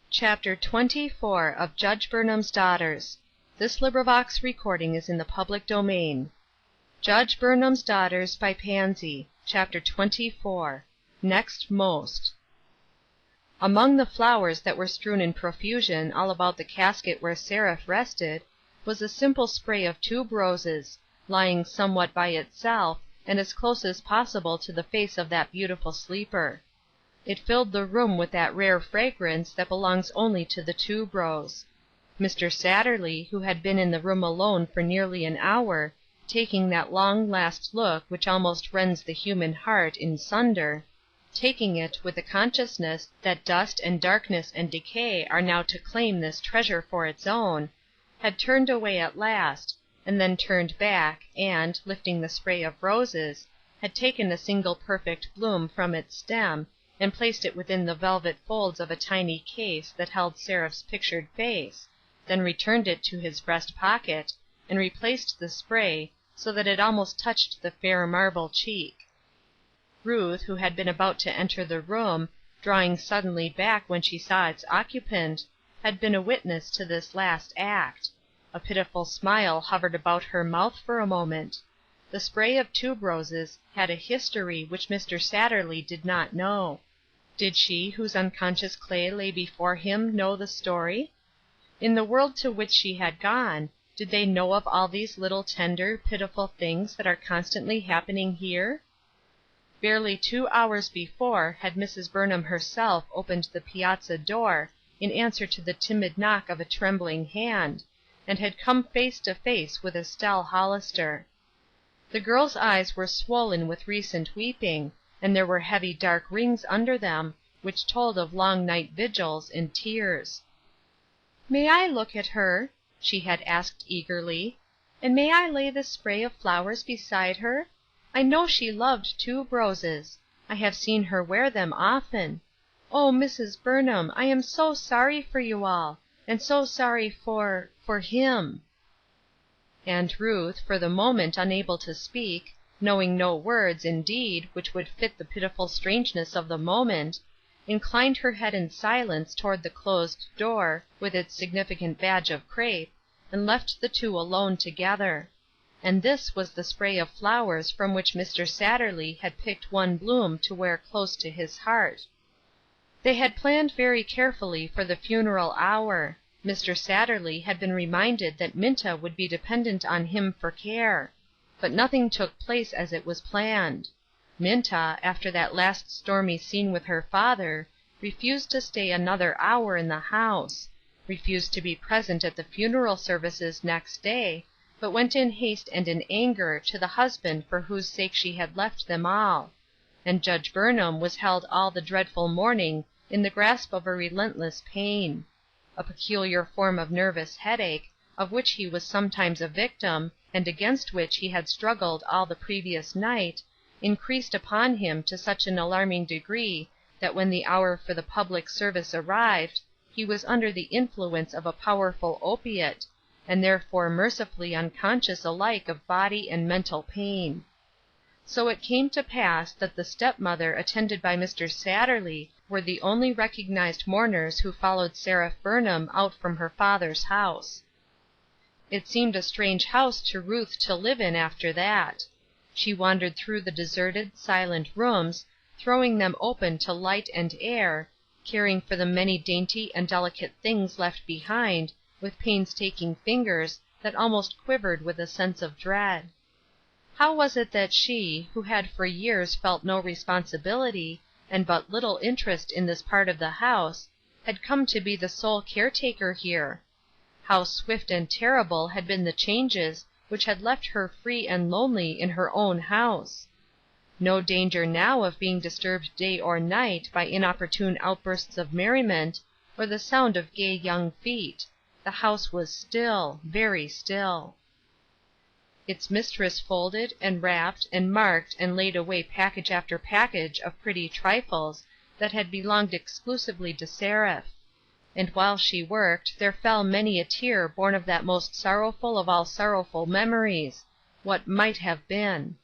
Chapter 24 of Judge Burnham's Daughters. Judge Burnham's Daughters by Pansy. Chapter 24. Next Most. Among the flowers that were strewn in profusion all about the casket where Seraph rested, was a simple spray of tuberoses, lying somewhat by itself, and as close as possible to the face of that beautiful sleeper. It filled the room with that rare fragrance that belongs only to the tuberose. Mr. Satterley, who had been in the room alone for nearly an hour, taking that long last look which almost rends the human heart in sunder, taking it with the consciousness that dust and darkness and decay are now to claim this treasure for its own, had turned away at last, and then turned back, and, lifting the spray of roses, had taken a single perfect bloom from its stem, and placed it within the velvet folds of a tiny case that held Seraph's pictured face, then returned it to his breast pocket, and replaced the spray, so that it almost touched the fair marble cheek. Ruth, who had been about to enter the room, drawing suddenly back when she saw its occupant, had been a witness to this last act. A pitiful smile hovered about her mouth for a moment. The spray of tuberoses had a history which Mr. Satterley did not know. Did she whose unconscious clay lay before him know the story? In the world to which she had gone, did they know of all these little tender, pitiful things that are constantly happening here? Barely 2 hours before had Mrs. Burnham herself opened the piazza door in answer to the timid knock of a trembling hand, and had come face to face with Estelle Hollister. The girl's eyes were swollen with recent weeping, and there were heavy dark rings under them, which told of long night vigils and tears. "May I look at her?" she had asked eagerly. "And may I lay this spray of flowers beside her? I know she loved tuberoses. I have seen her wear them often. Oh, Mrs. Burnham, I am so sorry for you all, and so sorry for him." And Ruth, for the moment unable to speak, knowing no words, indeed, which would fit the pitiful strangeness of the moment, inclined her head in silence toward the closed door, with its significant badge of crape, and left the two alone together. And this was the spray of flowers from which Mr. Satterley had picked one bloom to wear close to his heart. They had planned very carefully for the funeral hour. Mr. Satterley had been reminded that Minta would be dependent on him for care. But nothing took place as it was planned. Minta, after that last stormy scene with her father, refused to stay another hour in the house; refused to be present at the funeral services next day, but went in haste and in anger to the husband for whose sake she had left them all; and Judge Burnham was held all the dreadful morning in the grasp of a relentless pain. A peculiar form of nervous headache, of which he was sometimes a victim, and against which he had struggled all the previous night, increased upon him to such an alarming degree that when the hour for the public service arrived, he was under the influence of a powerful opiate, and therefore mercifully unconscious alike of body and mental pain. So it came to pass that the step-mother attended by Mr. Satterley were the only recognized mourners who followed Seraph Burnham out from her father's house. It seemed a strange house to Ruth to live in after that. She wandered through the deserted, silent rooms, throwing them open to light and air, caring for the many dainty and delicate things left behind, with painstaking fingers that almost quivered with a sense of dread. How was it that she, who had for years felt no responsibility, and but little interest in this part of the house, had come to be the sole caretaker here? How swift and terrible had been the changes which had left her free and lonely in her own house! No danger now of being disturbed day or night by inopportune outbursts of merriment, or the sound of gay young feet. The house was still, very still. Its mistress folded, and wrapped, and marked, and laid away package after package of pretty trifles that had belonged exclusively to Seraph. And while she worked there fell many a tear born of that most sorrowful of all sorrowful memories, what might have been.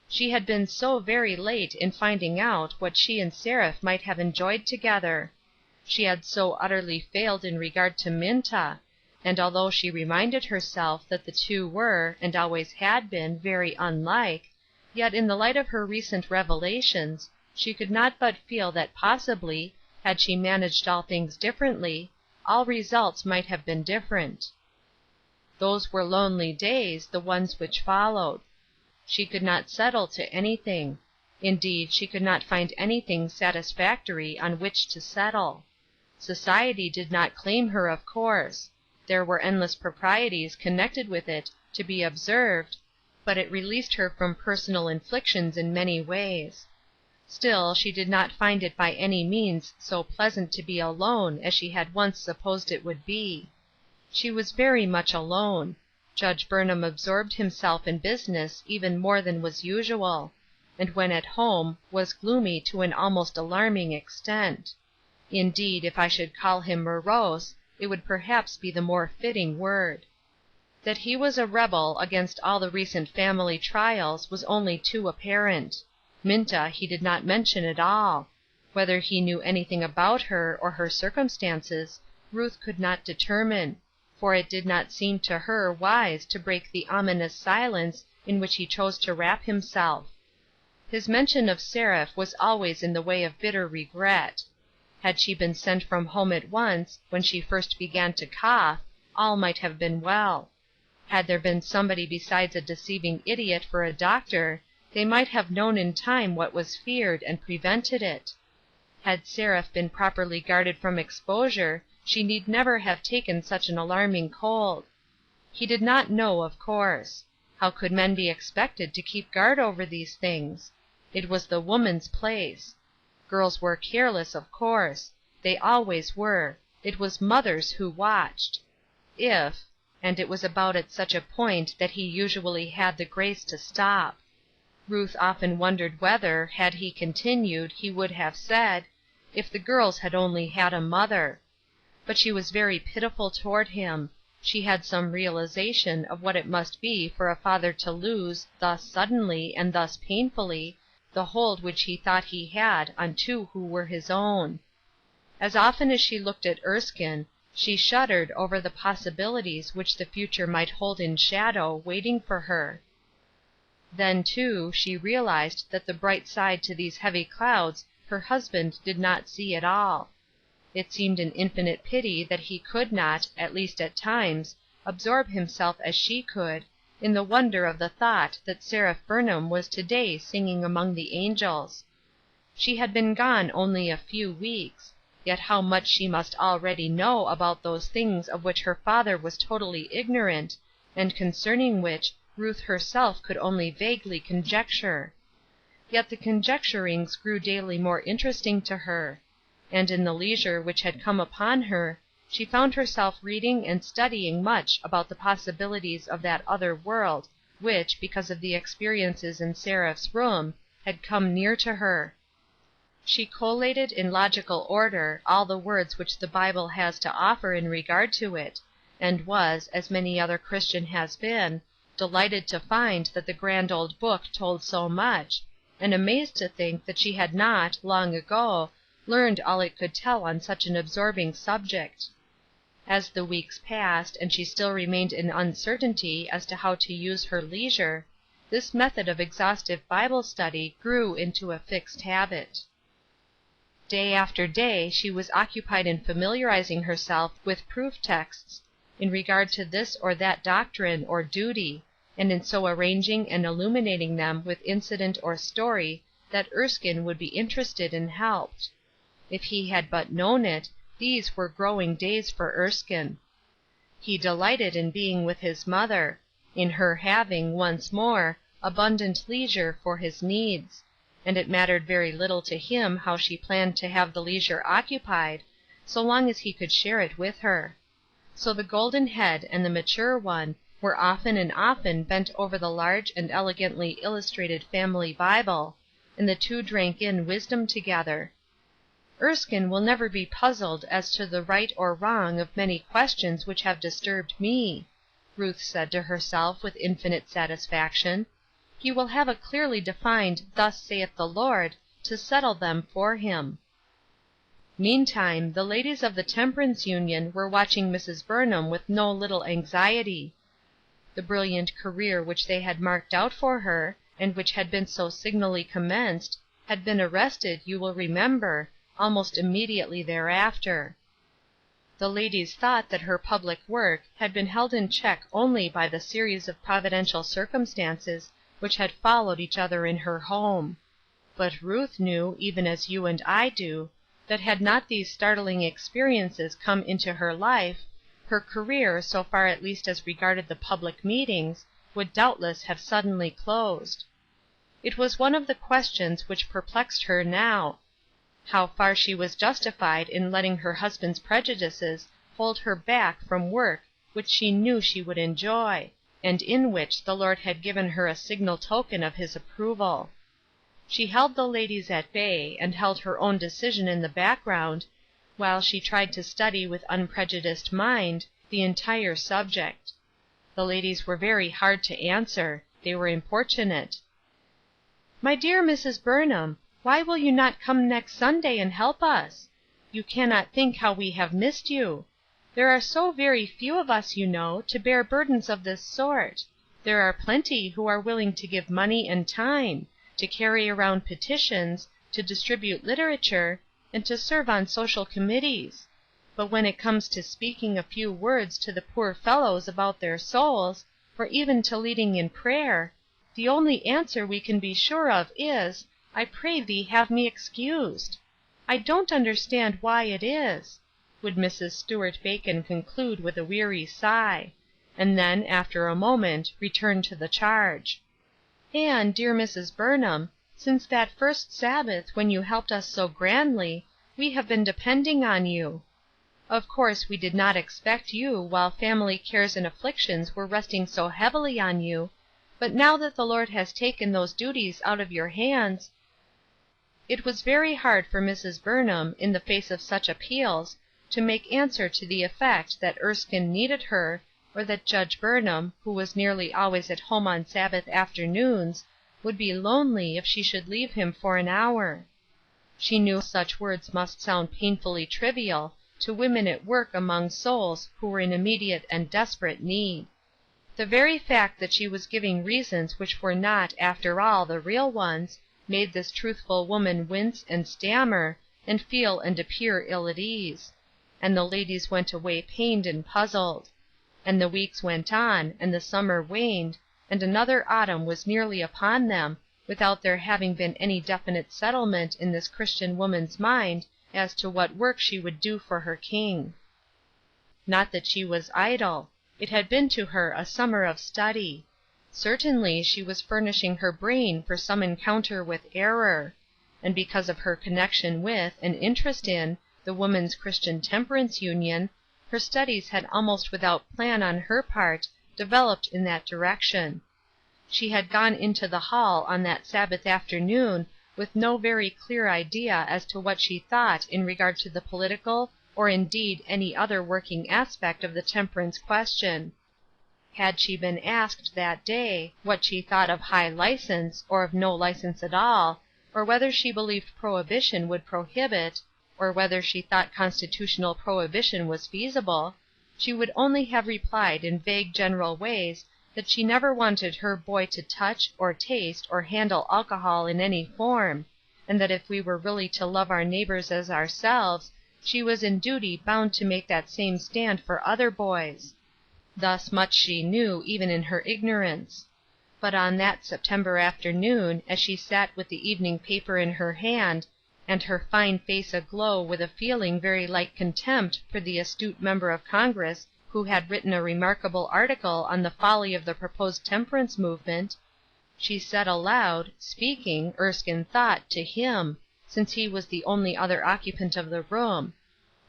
She had been so very late in finding out what she and Seraph might have enjoyed together. She had so utterly failed in regard to Minta, and although she reminded herself that the two were, and always had been, very unlike, yet in the light of her recent revelations, she could not but feel that possibly, had she managed all things differently, all results might have been different. Those were lonely days, the ones which followed. She could not settle to anything. Indeed, she could not find anything satisfactory on which to settle. Society did not claim her, of course. There were endless proprieties connected with it to be observed, but it released her from personal inflictions in many ways. Still, she did not find it by any means so pleasant to be alone as she had once supposed it would be. She was very much alone. Judge Burnham absorbed himself in business even more than was usual, and when at home was gloomy to an almost alarming extent. Indeed, if I should call him morose, it would perhaps be the more fitting word. That he was a rebel against all the recent family trials was only too apparent. Minta he did not mention at all. Whether he knew anything about her or her circumstances, Ruth could not determine, for it did not seem to her wise to break the ominous silence in which he chose to wrap himself. His mention of Seraph was always in the way of bitter regret. Had she been sent from home at once, when she first began to cough, all might have been well. Had there been somebody besides a deceiving idiot for a doctor, they might have known in time what was feared, and prevented it. Had Seraph been properly guarded from exposure, she need never have taken such an alarming cold. He did not know, of course. How could men be expected to keep guard over these things? It was the woman's place. Girls were careless, of course. They always were. It was mothers who watched. And it was about at such a point that he usually had the grace to stop. Ruth often wondered whether, had he continued, he would have said, "If the girls had only had a mother." But she was very pitiful toward him. She had some realization of what it must be for a father to lose, thus suddenly, and thus painfully, the hold which he thought he had on two who were his own. As often as she looked at Erskine, she shuddered over the possibilities which the future might hold in shadow, waiting for her. Then, too, she realized that the bright side to these heavy clouds her husband did not see at all. It seemed an infinite pity that he could not, at least at times, absorb himself as she could, in the wonder of the thought that Seraph Burnham was to-day singing among the angels. She had been gone only a few weeks, yet how much she must already know about those things of which her father was totally ignorant, and concerning which Ruth herself could only vaguely conjecture. Yet the conjecturings grew daily more interesting to her, and in the leisure which had come upon her, she found herself reading and studying much about the possibilities of that other world which, because of the experiences in Seraph's room, had come near to her. She collated in logical order all the words which the Bible has to offer in regard to it, and was, as many another Christian has been, delighted to find that the grand old book told so much, and amazed to think that she had not, long ago, learned all it could tell on such an absorbing subject. As the weeks passed, and she still remained in uncertainty as to how to use her leisure, this method of exhaustive Bible study grew into a fixed habit. Day after day she was occupied in familiarizing herself with proof texts in regard to this or that doctrine or duty, and in so arranging and illuminating them with incident or story that Erskine would be interested and helped. If he had but known it, these were growing days for Erskine. He delighted in being with his mother, in her having, once more, abundant leisure for his needs, and it mattered very little to him how she planned to have the leisure occupied, so long as he could share it with her. So the golden head and the mature one were often and often bent over the large and elegantly illustrated family Bible, and the two drank in wisdom together. Erskine will never be puzzled as to the right or wrong of many questions which have disturbed me, Ruth said to herself with infinite satisfaction. He will have a clearly defined "Thus saith the Lord" to settle them for him. Meantime, the ladies of the Temperance Union were watching Mrs. Burnham with no little anxiety. The brilliant career which they had marked out for her, and which had been so signally commenced, had been arrested, you will remember, almost immediately thereafter. The ladies thought that her public work had been held in check only by the series of providential circumstances which had followed each other in her home. But Ruth knew, even as you and I do, that had not these startling experiences come into her life, her career, so far at least as regarded the public meetings, would doubtless have suddenly closed. It was one of the questions which perplexed her now, how far she was justified in letting her husband's prejudices hold her back from work which she knew she would enjoy, and in which the Lord had given her a signal token of his approval. She held the ladies at bay, and held her own decision in the background, while she tried to study with unprejudiced mind the entire subject. The ladies were very hard to answer. They were importunate. "My dear Mrs. Burnham, why will you not come next Sunday and help us? You cannot think how we have missed you. There are so very few of us, you know, to bear burdens of this sort. There are plenty who are willing to give money and time, to carry around petitions, to distribute literature, and to serve on social committees. But when it comes to speaking a few words to the poor fellows about their souls, or even to leading in prayer, the only answer we can be sure of is, 'I pray thee have me excused.' I don't understand why it is," would Mrs. Stuart Bacon conclude with a weary sigh; and then, after a moment, return to the charge. "And, dear Mrs. Burnham, since that first Sabbath when you helped us so grandly, we have been depending on you. Of course we did not expect you while family cares and afflictions were resting so heavily on you, but now that the Lord has taken those duties out of your hands—" It was very hard for Mrs. Burnham, in the face of such appeals, to make answer to the effect that Erskine needed her, or that Judge Burnham, who was nearly always at home on Sabbath afternoons, would be lonely if she should leave him for an hour. She knew such words must sound painfully trivial to women at work among souls who were in immediate and desperate need. The very fact that she was giving reasons which were not, after all, the real ones, made this truthful woman wince and stammer, and feel and appear ill at ease; and the ladies went away pained and puzzled. And the weeks went on, and the summer waned, and another autumn was nearly upon them, without there having been any definite settlement in this Christian woman's mind as to what work she would do for her King. Not that she was idle. It had been to her a summer of study. Certainly she was furnishing her brain for some encounter with error; and because of her connection with, and interest in, the Woman's Christian Temperance Union, her studies had almost without plan on her part developed in that direction. She had gone into the hall on that Sabbath afternoon with no very clear idea as to what she thought in regard to the political or indeed any other working aspect of the temperance question. Had she been asked that day what she thought of high license, or of no license at all, or whether she believed prohibition would prohibit, or whether she thought constitutional prohibition was feasible, she would only have replied in vague general ways that she never wanted her boy to touch, or taste, or handle alcohol in any form, and that if we were really to love our neighbors as ourselves, she was in duty bound to make that same stand for other boys. Thus much she knew, even in her ignorance. But on that September afternoon, as she sat with the evening paper in her hand, and her fine face aglow with a feeling very like contempt for the astute member of Congress who had written a remarkable article on the folly of the proposed temperance movement, she said aloud, speaking, Erskine thought, to him, since he was the only other occupant of the room,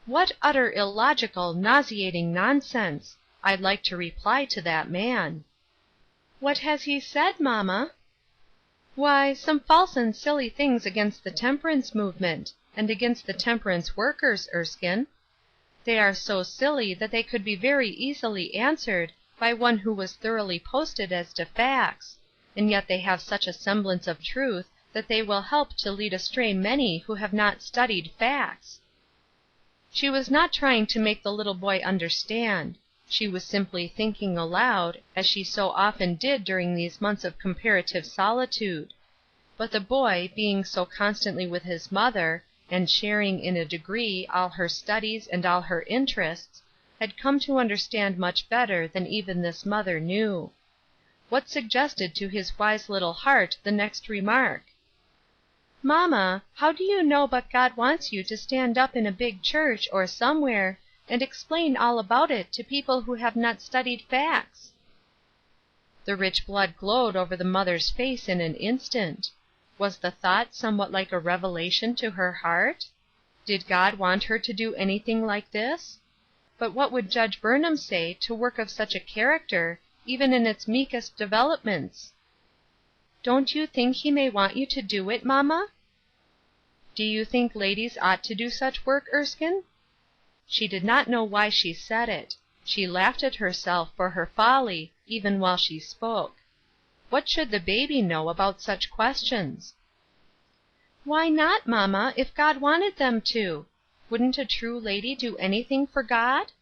"What utter illogical, nauseating nonsense! I'd like to reply to that man." "What has he said, mamma?" "Why, some false and silly things against the temperance movement, and against the temperance workers, Erskine. They are so silly that they could be very easily answered by one who was thoroughly posted as to facts, and yet they have such a semblance of truth that they will help to lead astray many who have not studied facts. She was not trying to make the little boy understand. She was simply thinking aloud, as she so often did during these months of comparative solitude. But the boy, being so constantly with his mother, and sharing, in a degree, all her studies and all her interests, had come to understand much better than even this mother knew. What suggested to his wise little heart the next remark? "Mamma, how do you know but God wants you to stand up in a big church, or somewhere, and explain all about it to people who have not studied facts?" The rich blood glowed over the mother's face in an instant. Was the thought somewhat like a revelation to her heart? Did God want her to do anything like this? But what would Judge Burnham say to work of such a character, even in its meekest developments? "Don't you think he may want you to do it, mamma?" "Do you think ladies ought to do such work, Erskine?" She did not know why she said it. She laughed at herself for her folly, even while she spoke. What should the baby know about such questions? "Why not, mamma, if God wanted them to? Wouldn't a true lady do anything for God?"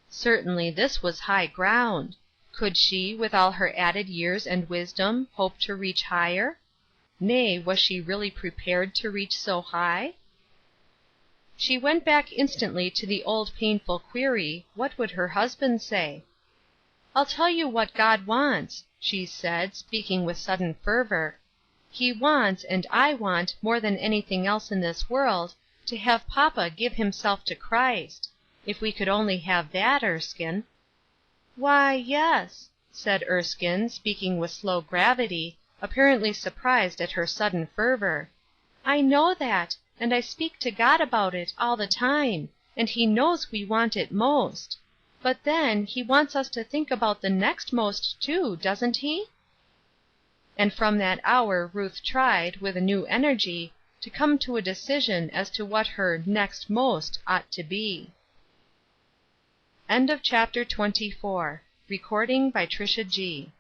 Certainly this was high ground. Could she, with all her added years and wisdom, hope to reach higher? Nay, was she really prepared to reach so high? She went back instantly to the old painful query, what would her husband say? "I'll tell you what God wants," she said, speaking with sudden fervor. "He wants, and I want, more than anything else in this world, to have papa give himself to Christ. If we could only have that, Erskine." "Why, yes," said Erskine, speaking with slow gravity, apparently surprised at her sudden fervor. "I know that, and I speak to God about it all the time, and he knows we want it most. But then, he wants us to think about the next most, too, doesn't he?" And from that hour Ruth tried, with a new energy, to come to a decision as to what her "next most" ought to be. Chapter 25. Chapter 26.